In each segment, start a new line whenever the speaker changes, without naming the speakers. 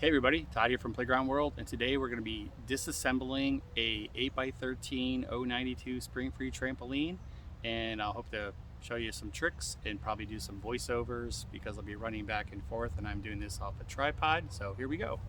Hey everybody, Todd here from Playground World, and today we're going to be disassembling a 8x13 092 Springfree trampoline, and I'll hope to show you some tricks and probably do some voiceovers because I'll be running back and forth and I'm doing this off a tripod, so here we go.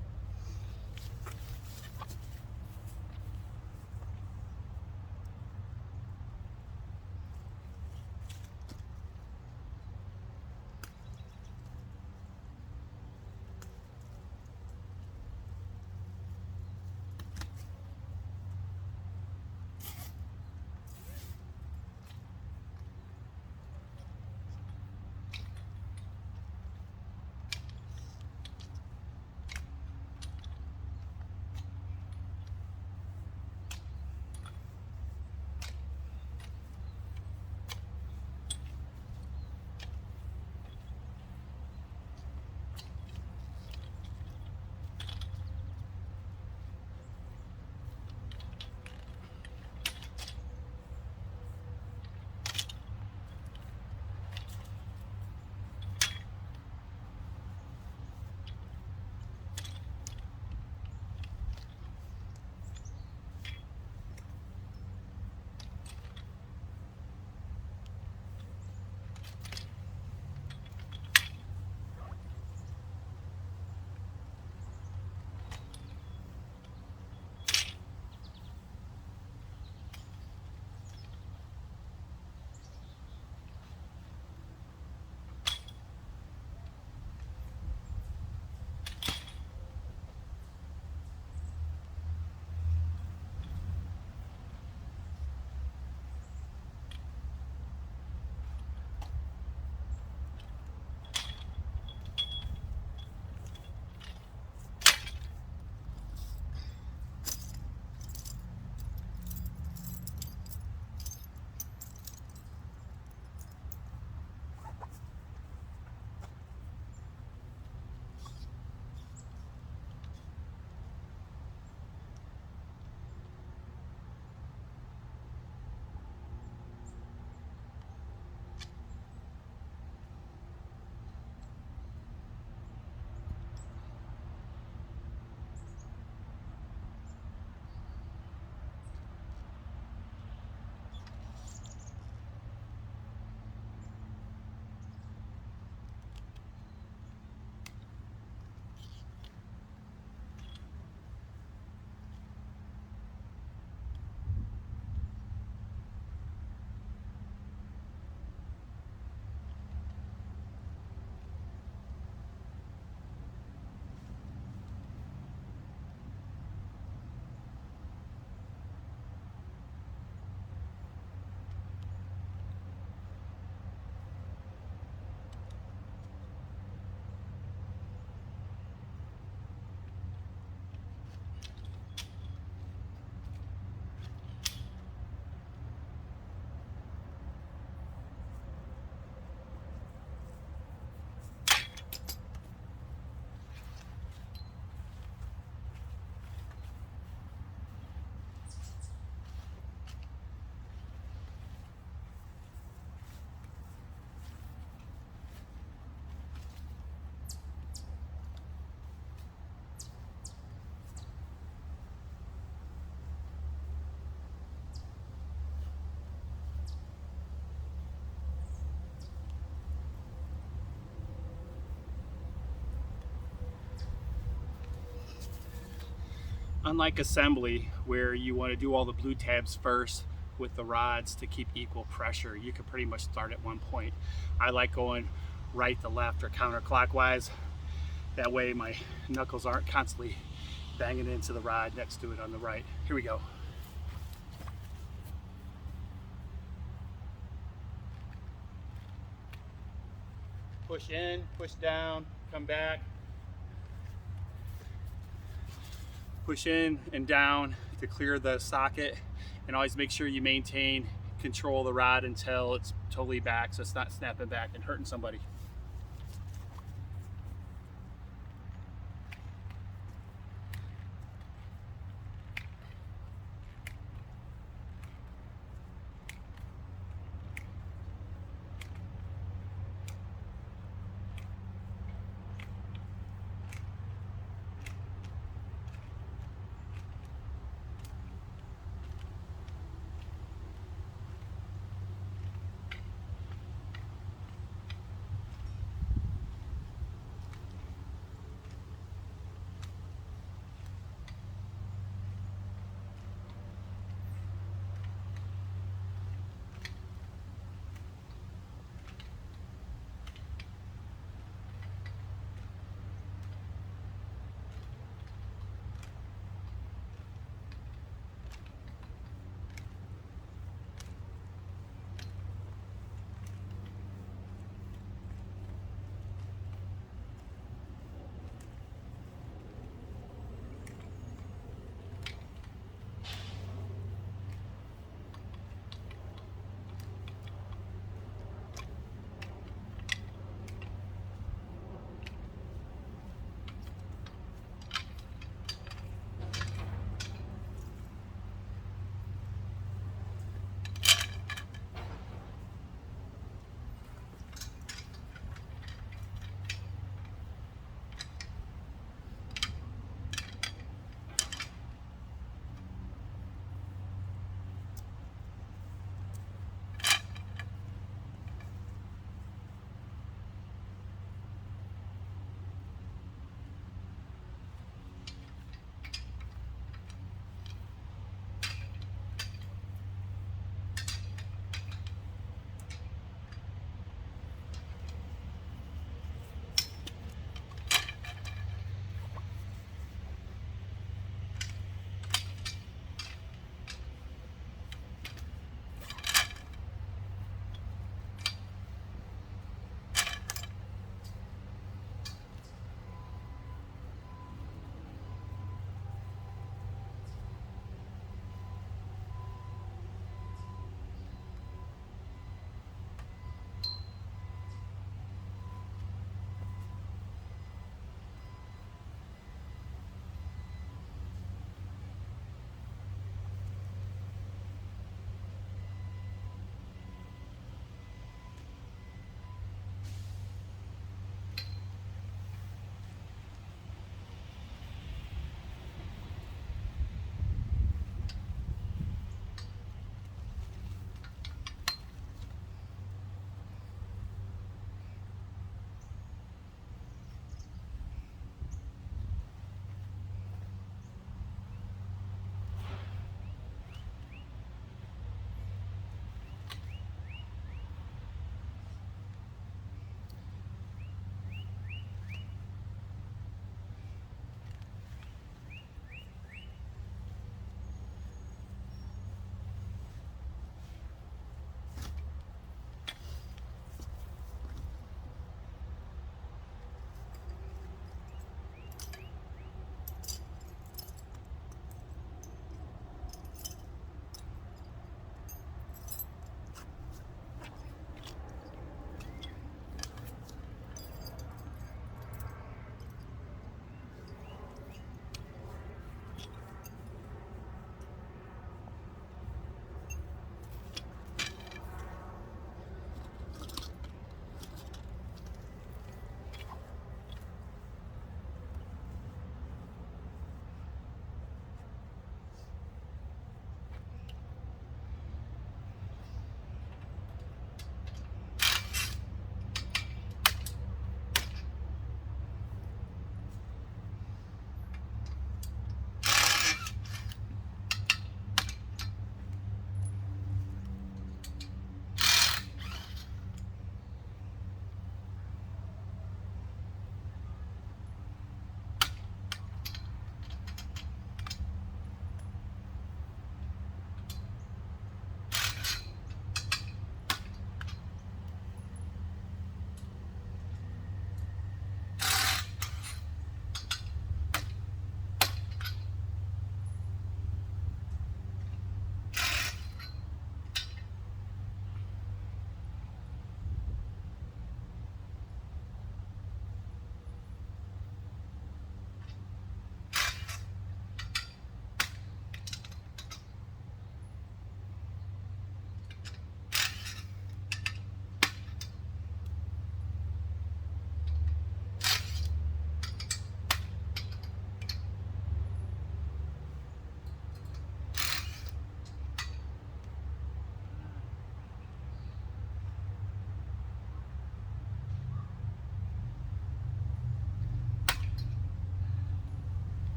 Unlike assembly, where you want to do all the blue tabs first with the rods to keep equal pressure, you can pretty much start at one point. I like going right to left or counterclockwise. That way my knuckles aren't constantly banging into the rod next to it on the right. Here we go. Push in, push down, come back. Push in and down to clear the socket, and always make sure you maintain control of the rod until it's totally back so it's not snapping back and hurting somebody.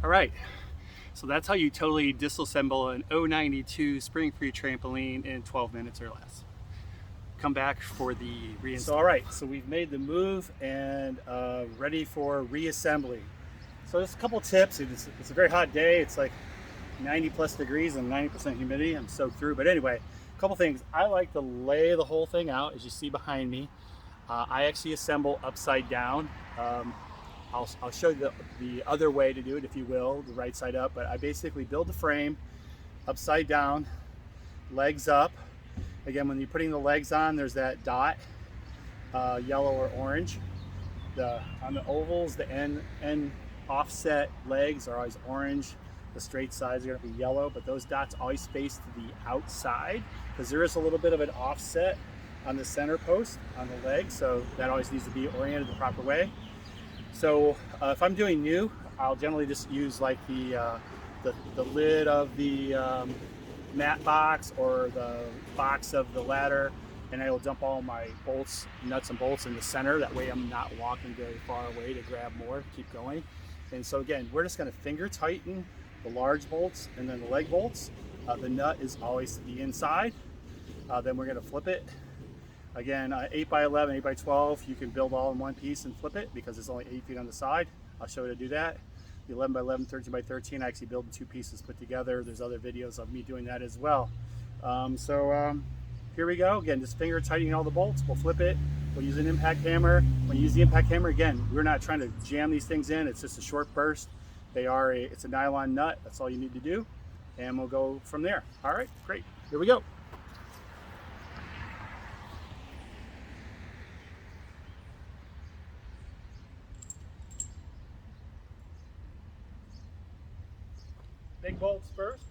All right, so that's how you totally disassemble an O92 Springfree trampoline in 12 minutes or less. Come back for the reinstall. So all right, so we've made the move and ready for reassembly. So there's a couple tips. It's a very hot day. It's like 90 plus degrees and 90% humidity. I'm soaked through, but anyway, a couple things. I like to lay the whole thing out, as you see behind me. I actually assemble upside down. I'll show you the other way to do it, if you will, the right side up, but I basically build the frame upside down, legs up. Again, when you're putting the legs on, there's that dot, yellow or orange. On the ovals, the end offset legs are always orange. The straight sides are going to be yellow, but those dots always face to the outside because there is a little bit of an offset on the center post on the leg, so that always needs to be oriented the proper way. So if I'm doing new, I'll generally just use like the lid of the mat box or the box of the ladder, and I will dump all my bolts, nuts and bolts in the center. That way I'm not walking very far away to grab more, keep going. And so again, we're just going to finger tighten the large bolts and then the leg bolts. The nut is always to the inside. Then we're going to flip it. Again, 8x11, 8x12, you can build all in one piece and flip it because it's only 8 feet on the side. I'll show you how to do that. The 11x11, 13x13, I actually build in 2 pieces put together. There's other videos of me doing that as well. Here we go. Again, just finger tightening all the bolts. We'll flip it. We'll use an impact hammer. When you use the impact hammer, again, we're not trying to jam these things in. It's just a short burst. It's a nylon nut. That's all you need to do. And we'll go from there. All right, great. Here we go. Big bolts first.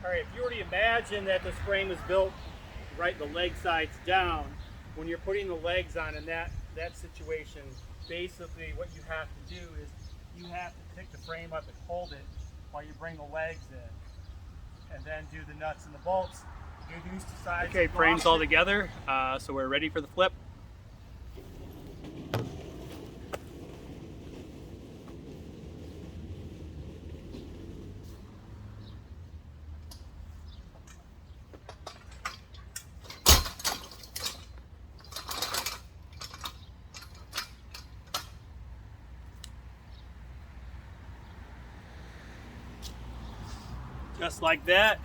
All right, if you were to imagine that this frame was built right, the leg sides down, when you're putting the legs on in that situation, basically what you have to do is you have to pick the frame up and hold it while you bring the legs in, and then do the nuts and the bolts. Reduce the size. Okay, frames all together, so we're ready for the flip. Just like that.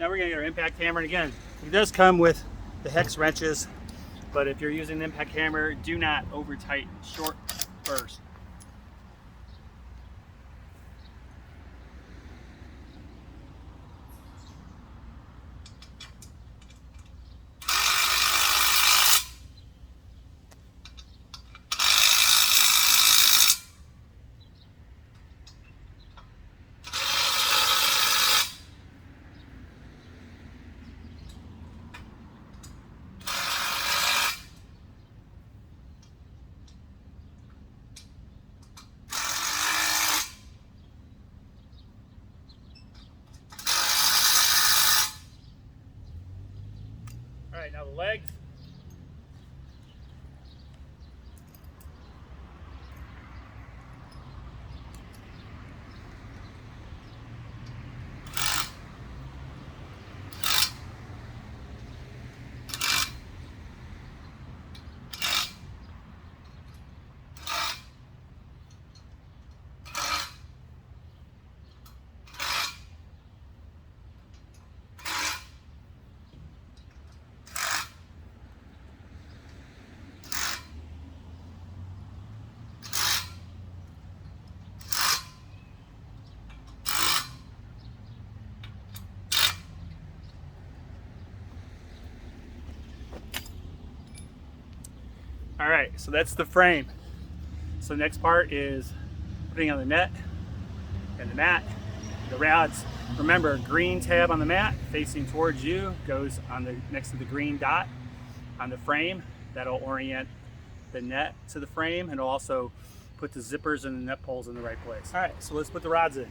Now we're going to get our impact hammer, and again, it does come with the hex wrenches, but if you're using an impact hammer, do not over tighten, short burst. All right, now the legs. All right, so that's the frame. So the next part is putting on the net and the mat, the rods. Remember, green tab on the mat facing towards you goes on the next to the green dot on the frame. That'll orient the net to the frame, and it'll also put the zippers and the net poles in the right place. All right, so let's put the rods in.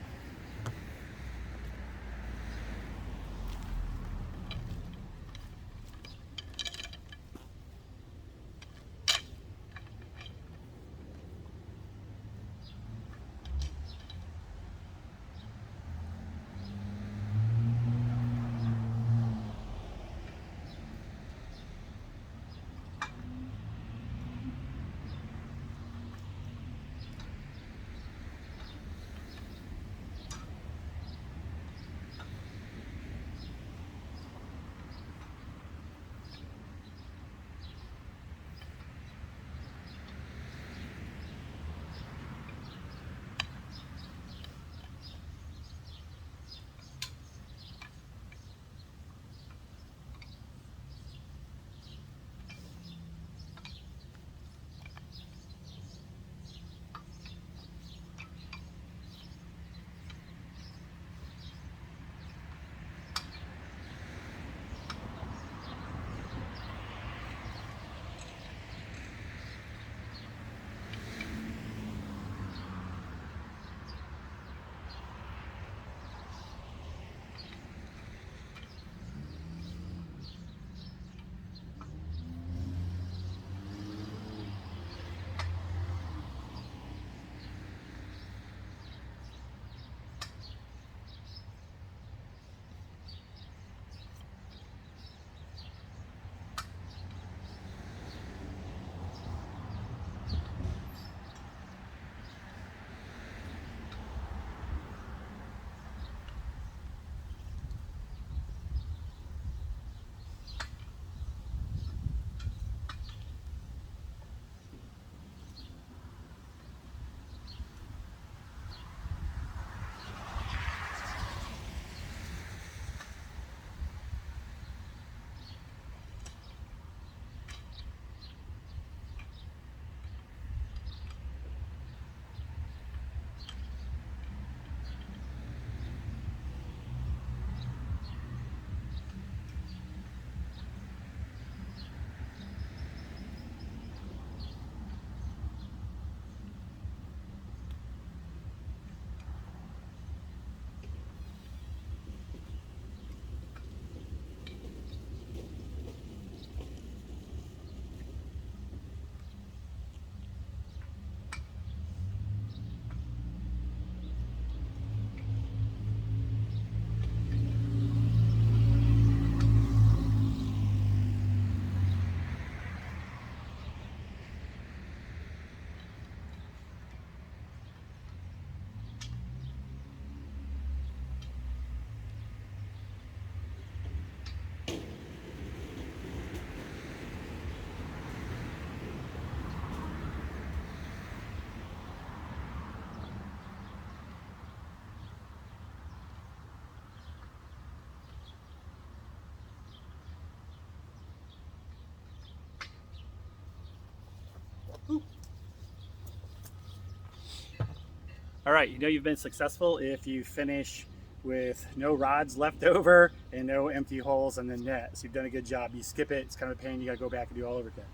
All right, you know you've been successful if you finish with no rods left over and no empty holes in the net. So you've done a good job. You skip it, it's kind of a pain, you gotta go back and do it all over again.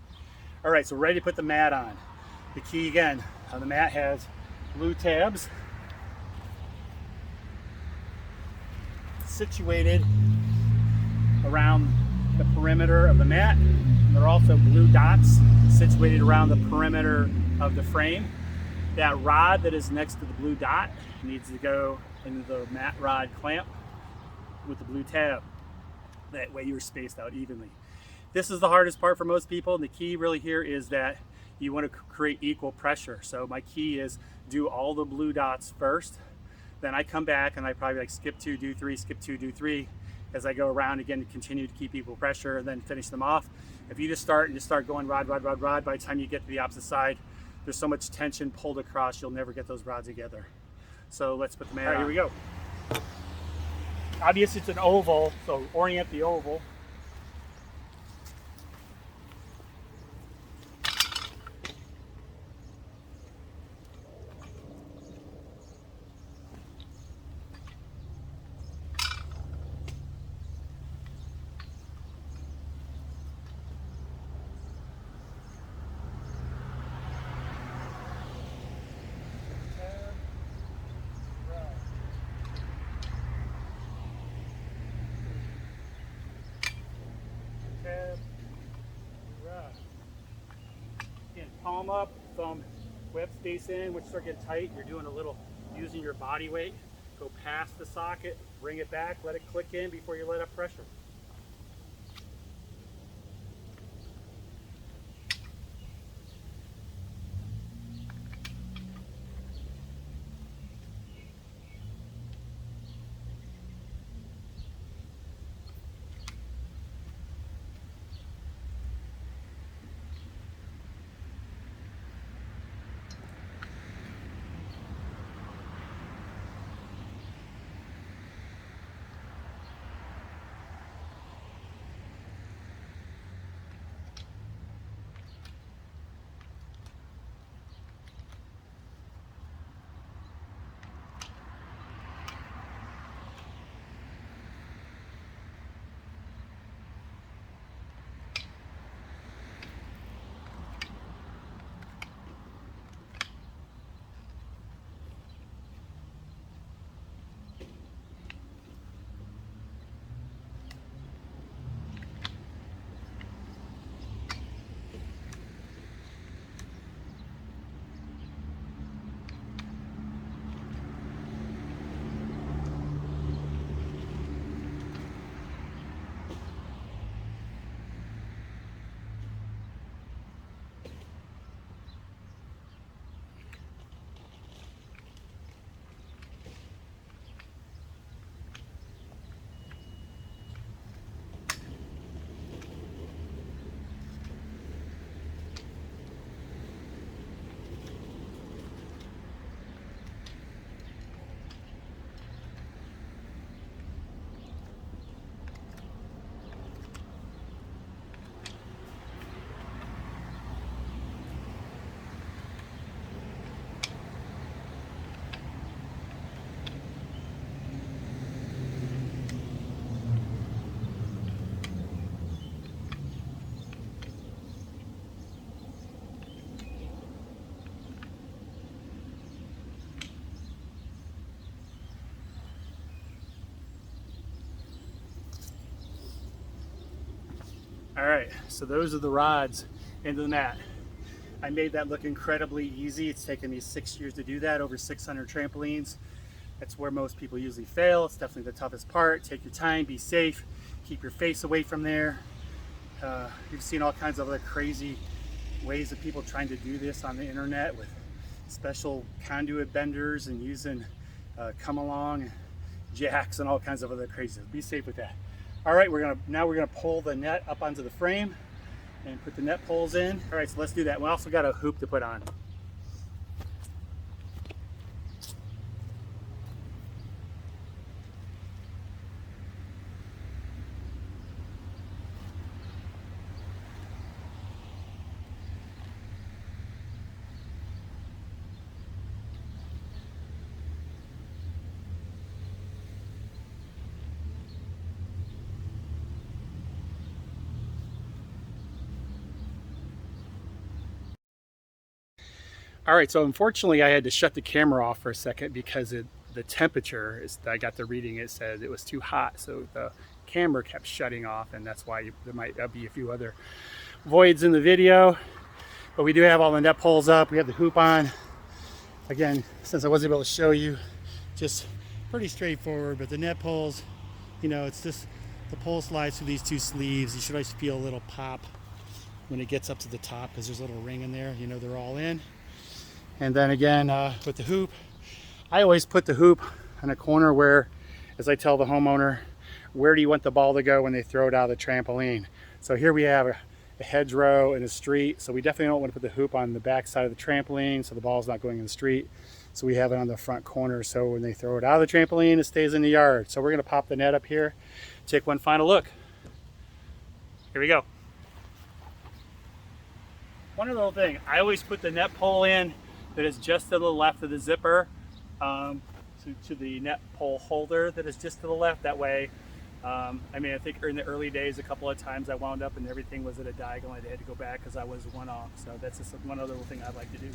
All right, so we're ready to put the mat on. The key again, the mat has blue tabs situated around the perimeter of the mat. And there are also blue dots situated around the perimeter of the frame. That rod that is next to the blue dot needs to go into the mat rod clamp with the blue tab. That way you're spaced out evenly. This is the hardest part for most people, and the key really here is that you want to create equal pressure. So my key is do all the blue dots first, then I come back and I probably like skip 2, do 3, skip 2, do 3 as I go around again to continue to keep equal pressure and then finish them off. If you just start going rod, rod, rod, rod, by the time you get to the opposite side, there's so much tension pulled across, you'll never get those rods together. So let's put the mat on. All right, here we go. Obviously it's an oval, so orient the oval. palm up, thumb web space in, which start getting tight. You're doing a little, using your body weight. Go past the socket, bring it back, let it click in before you let up pressure. All right, so those are the rods into the mat. I made that look incredibly easy. It's taken me 6 years to do that, over 600 trampolines. That's where most people usually fail. It's definitely the toughest part. Take your time, be safe, keep your face away from there. You've seen all kinds of other crazy ways of people trying to do this on the internet with special conduit benders and using come along jacks and all kinds of other crazy. Be safe with that. All right, now we're gonna pull the net up onto the frame and put the net poles in. All right, so let's do that. We also got a hoop to put on. All right, so unfortunately I had to shut the camera off for a second because the temperature, I got the reading, it said it was too hot. So the camera kept shutting off, and that's why there might be a few other voids in the video. But we do have all the net poles up. We have the hoop on. Again, since I wasn't able to show you, just pretty straightforward, but the net poles, you know, it's just the pole slides through these two sleeves. You should always feel a little pop when it gets up to the top because there's a little ring in there. You know, they're all in. And then again, with the hoop, I always put the hoop in a corner where, as I tell the homeowner, where do you want the ball to go when they throw it out of the trampoline? So here we have a hedgerow and a street. So we definitely don't want to put the hoop on the back side of the trampoline so the ball's not going in the street. So we have it on the front corner. So when they throw it out of the trampoline, it stays in the yard. So we're gonna pop the net up here, take one final look. Here we go. One other little thing, I always put the net pole in that is just to the left of the zipper, to the net pole holder that is just to the left. That way, I mean, I think in the early days, a couple of times I wound up and everything was at a diagonal. I had to go back because I was one off. So that's just one other little thing I'd like to do.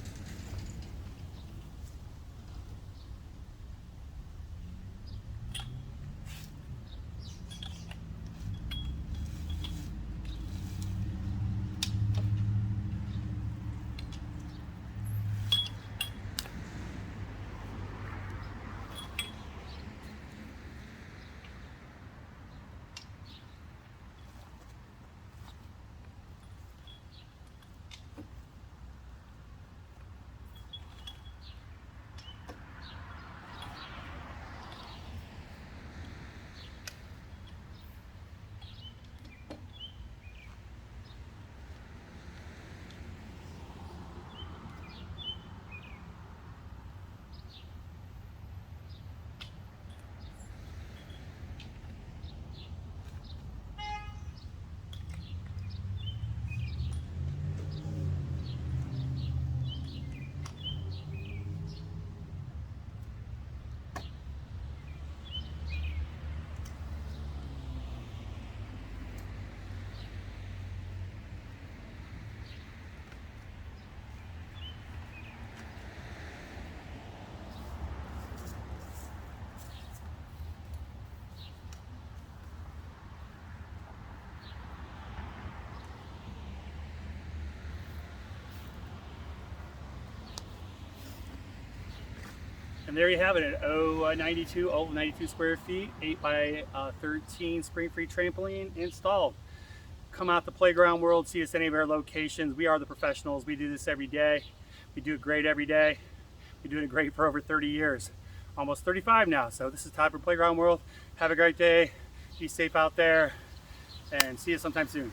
And there you have it, an O92 square feet, 8 by 13 Springfree trampoline installed. Come out to Playground World, see us at any of our locations. We are the professionals. We do this every day. We do it great every day. We've been doing it great for over 30 years, almost 35 now. So this is Todd from Playground World. Have a great day. Be safe out there and see you sometime soon.